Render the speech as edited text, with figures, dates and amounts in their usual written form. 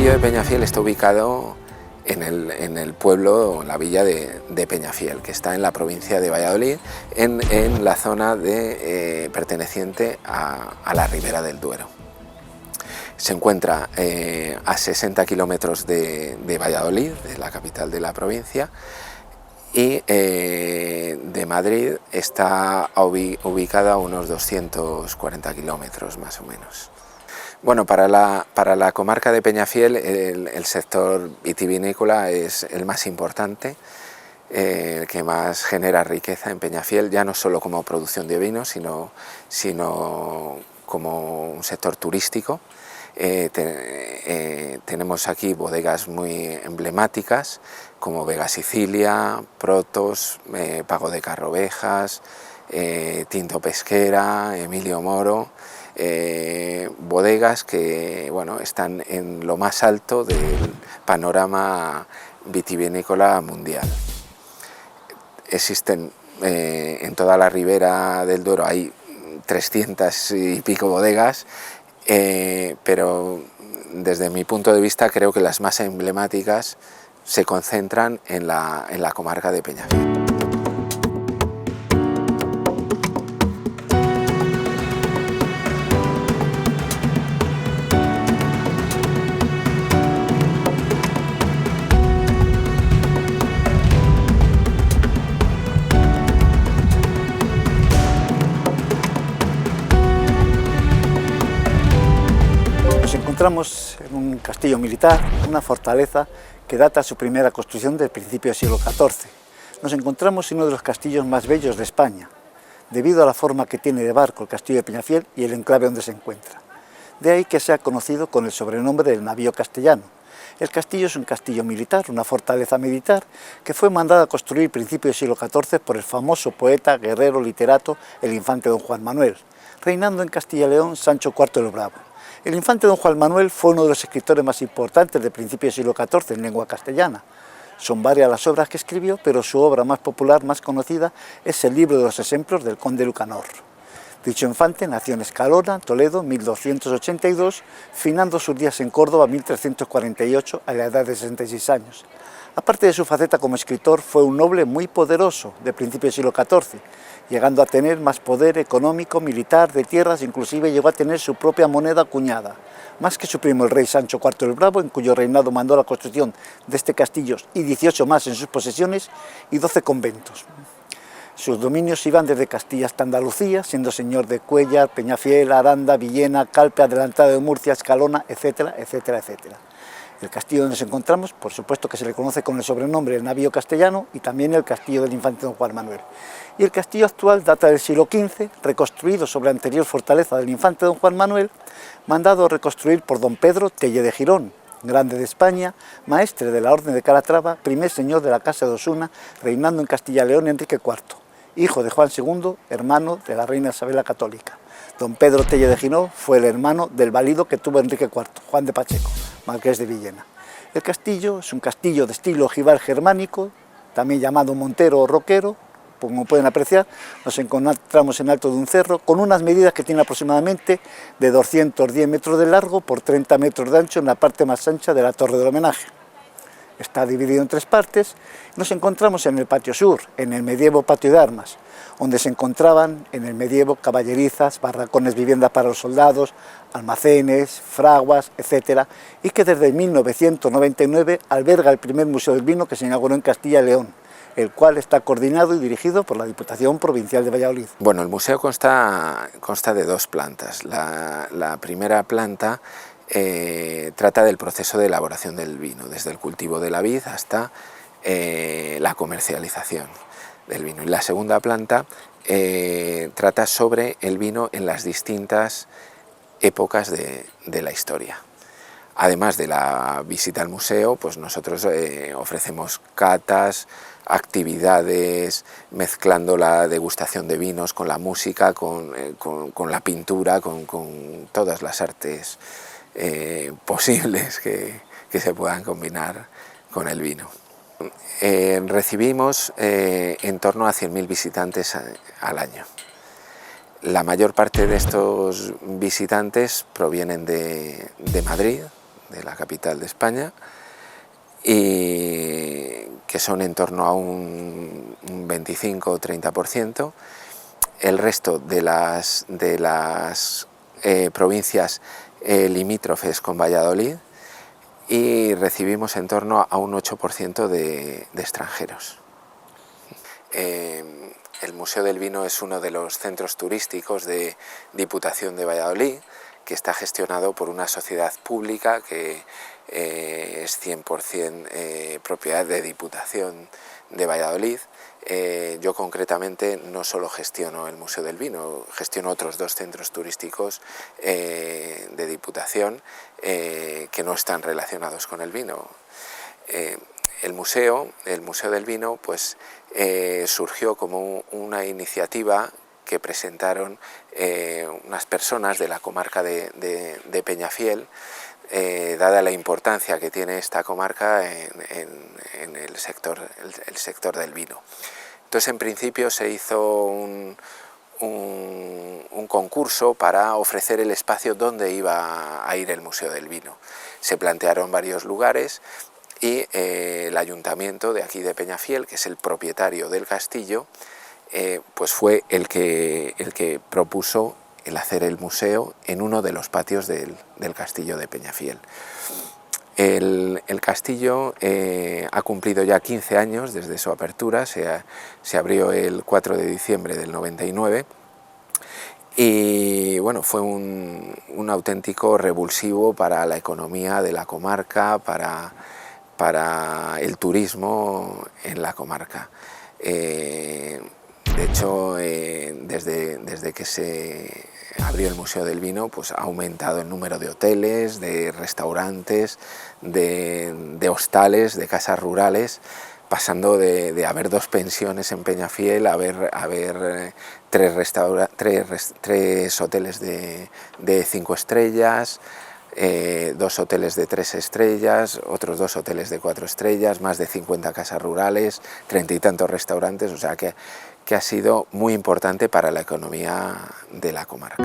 castillo de Peñafiel está ubicado en el pueblo o en la villa de Peñafiel, que está en la provincia de Valladolid, en la zona perteneciente a la Ribera del Duero. Se encuentra a 60 kilómetros de Valladolid, de la capital de la provincia, y de Madrid está ubicada a unos 240 kilómetros más o menos. Bueno, para la comarca de Peñafiel el sector vitivinícola es el más importante, el que más genera riqueza en Peñafiel, ya no solo como producción de vino, sino como un sector turístico. Tenemos aquí bodegas muy emblemáticas como Vega Sicilia, Protos, Pago de Carrovejas, Tinto Pesquera, Emilio Moro, bodegas que bueno, están en lo más alto del panorama vitivinícola mundial. Existen en toda la ribera del Duero, hay 300 y pico bodegas, pero desde mi punto de vista creo que las más emblemáticas se concentran en la comarca de Peñafiel. Nos encontramos en un castillo militar, una fortaleza que data su primera construcción del principio del siglo XIV. Nos encontramos en uno de los castillos más bellos de España, debido a la forma que tiene de barco el castillo de Peñafiel y el enclave donde se encuentra. De ahí que sea conocido con el sobrenombre del navío castellano. El castillo es un castillo militar, una fortaleza militar, que fue mandada a construir a principios del siglo XIV por el famoso poeta, guerrero, literato, el infante don Juan Manuel, reinando en Castilla y León Sancho IV el Bravo. El infante don Juan Manuel fue uno de los escritores más importantes del principio del siglo XIV en lengua castellana. Son varias las obras que escribió, pero su obra más popular, más conocida, es el libro de los ejemplos del conde Lucanor. Dicho infante nació en Escalona, Toledo, 1282, finando sus días en Córdoba, 1348, a la edad de 66 años. Aparte de su faceta como escritor, fue un noble muy poderoso de principio del siglo XIV, llegando a tener más poder económico, militar, de tierras, inclusive llegó a tener su propia moneda acuñada, más que su primo el rey Sancho IV el Bravo, en cuyo reinado mandó la construcción de este castillo y 18 más en sus posesiones y 12 conventos. Sus dominios iban desde Castilla hasta Andalucía, siendo señor de Cuéllar, Peñafiel, Aranda, Villena, Calpe, Adelantado de Murcia, Escalona, etcétera, etcétera, etcétera. El castillo donde nos encontramos, por supuesto que se le conoce con el sobrenombre del navío castellano y también el castillo del infante don Juan Manuel. Y el castillo actual data del siglo XV, reconstruido sobre la anterior fortaleza del infante don Juan Manuel, mandado a reconstruir por don Pedro Telle de Girón, grande de España, maestre de la Orden de Calatrava, primer señor de la Casa de Osuna, reinando en Castilla y León Enrique IV, hijo de Juan II, hermano de la reina Isabel la Católica. Don Pedro Telle de Girón fue el hermano del valido que tuvo Enrique IV, Juan de Pacheco, marqués de Villena. El castillo es un castillo de estilo ojival germánico, también llamado montero o roquero. Como pueden apreciar, nos encontramos en alto de un cerro con unas medidas que tiene aproximadamente de 210 metros de largo por 30 metros de ancho en la parte más ancha de la torre del homenaje. Está dividido en tres partes. Nos encontramos en el patio sur, en el medievo patio de armas, donde se encontraban en el medievo caballerizas, barracones, viviendas para los soldados, almacenes, fraguas, etc. Y que desde 1999 alberga el primer museo del vino que se inauguró en Castilla y León, el cual está coordinado y dirigido por la Diputación Provincial de Valladolid. Bueno, el museo consta de dos plantas. La primera planta trata del proceso de elaboración del vino, desde el cultivo de la vid hasta la comercialización del vino. Y la segunda planta trata sobre el vino en las distintas épocas de la historia. Además de la visita al museo, pues nosotros ofrecemos catas, actividades, mezclando la degustación de vinos con la música, con la pintura, con todas las artes posibles que se puedan combinar con el vino. Recibimos en torno a 100.000 visitantes al año. La mayor parte de estos visitantes provienen de Madrid, de la capital de España, y que son en torno a un 25 o 30%. El resto de las provincias limítrofes con Valladolid, y recibimos en torno a un 8% de extranjeros. El Museo del Vino es uno de los centros turísticos de Diputación de Valladolid, que está gestionado por una sociedad pública que es 100% propiedad de Diputación de Valladolid. Yo concretamente no solo gestiono el Museo del Vino, gestiono otros 2 centros turísticos de Diputación que no están relacionados con el vino. El Museo del Vino pues, surgió como una iniciativa que presentaron unas personas de la comarca de Peñafiel, dada la importancia que tiene esta comarca en el sector del vino. Entonces, en principio se hizo un concurso para ofrecer el espacio donde iba a ir el Museo del Vino. Se plantearon varios lugares y el ayuntamiento de aquí de Peñafiel, que es el propietario del castillo, pues fue el que propuso el hacer el museo en uno de los patios del castillo de Peñafiel. El castillo ha cumplido ya 15 años desde su apertura, se abrió el 4 de diciembre del 99, y bueno, fue un auténtico revulsivo para la economía de la comarca, para el turismo en la comarca. De hecho, desde que se abrió el Museo del Vino, pues ha aumentado el número de hoteles, de restaurantes, de hostales, de casas rurales, pasando de haber 2 pensiones en Peñafiel a haber 3 hoteles de 5 estrellas, 2 hoteles de 3 estrellas, otros 2 hoteles de 4 estrellas, más de 50 casas rurales, 30 y tantos restaurantes, o sea que ha sido muy importante para la economía de la comarca.